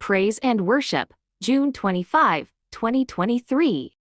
Praise and Worship, June 25, 2023.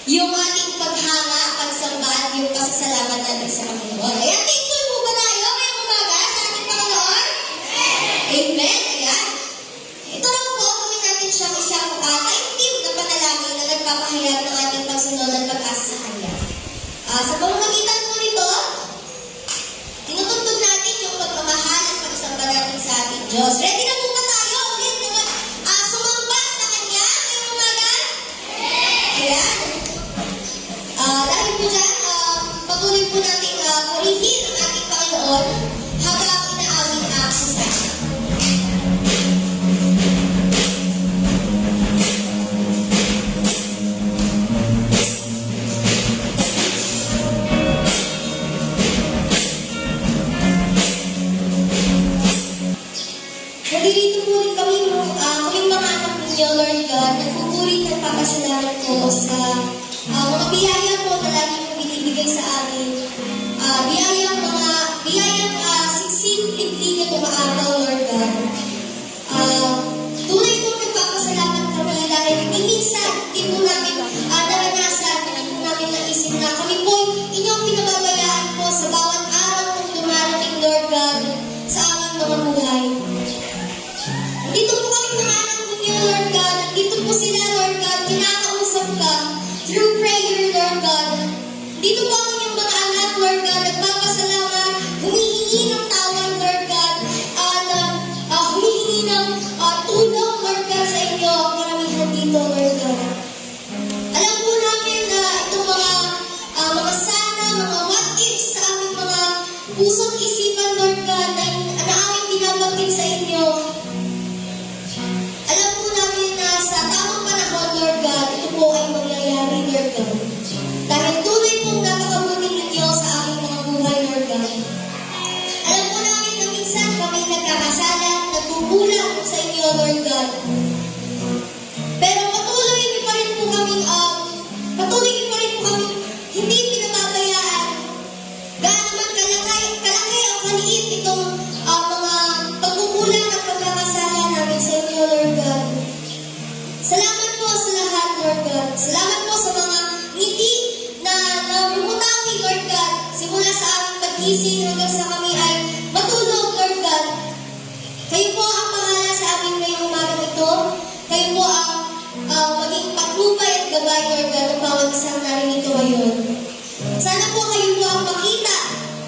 Yung ating paghanga, pagsamba, yung pasasalamat natin sa Panginoon. Ayan, thankful po ba tayo ngayong umaga sa ating Panginoon? Amen. Ayan. Ito lang po, gawin natin siyang isang active na panalangin na nagpapahayag ng ating pagsunod at pag-asa sa Kanya. Sa pamamagitan po nito, tinutuntun natin yung pagmamahal at pagsamba natin sa ating Diyos. Ready na po ba tayo ulit na sumamba sa Kanya ngayong umaga? Ayan. Dahil po dyan, patuloy po natin purihin ang ating Panginoon habang inaawin ang sa Nandito po rin kami, kaming mga anak ninyo, Lord God, nagpupuri at papasalamat po sa mga biyaya po na lagi mo binibigay sa amin. Biyayang siksik, liglig at umaagaw, Lord God. Tunay po nagpapasalamat kami dahil minsan hindi po namin naranasan, hindi po namin naisip na kami po inyong pinababayaan po sa bawat araw kung dumarating, Lord God, sa aming mga buhay. Dito po kami mga anak ninyo, Lord God. Dito po sila, Lord God. Kinakausap ka through prayer, Lord God. Dito po ang inyong mga anak, Lord God. Nagpapasalamat, humihingi ng tawag, Lord God. At humihingi ng tulong, Lord God, sa inyo. Ang karamihan dito, Lord God. Alam po namin na itong mga sana, mga what-ifs sa aming mga puso't isipan, Lord God, na aming binabanggit sa inyo. Alam po namin na sa tamang panahon, Lord God, ito po ay mangyayari, Lord God. Dahil tunay pong napakabuti ninyo sa aming mga buhay, Lord God. Alam po namin na minsan kami nagkakasala, nagkukulang sa inyo, Lord God. Pero patuloy niyo pa rin po kami hindi pinababayaan. Gaano man kalaki o kaliit itong mga pagkukulang at pagkakasala namin sa inyo, Lord God. Salamat po sa lahat, Lord God. Salamat po sa mga ngiti na lumutawi, Lord God. Simula sa aming pag-ising hanggang sa kami ay matulog, Lord God. Kayo po ang pangalan sa amin ngayong umagang ito. Kayo po ang maging patnubay at gabay, Lord God, ng bawat isang narinito ngayon. Sana po kayo po ang makita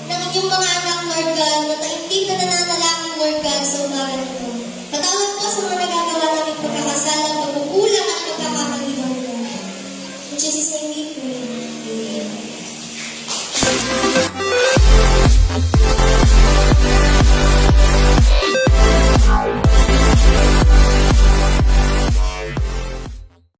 ng inyong mga anak, Lord God, na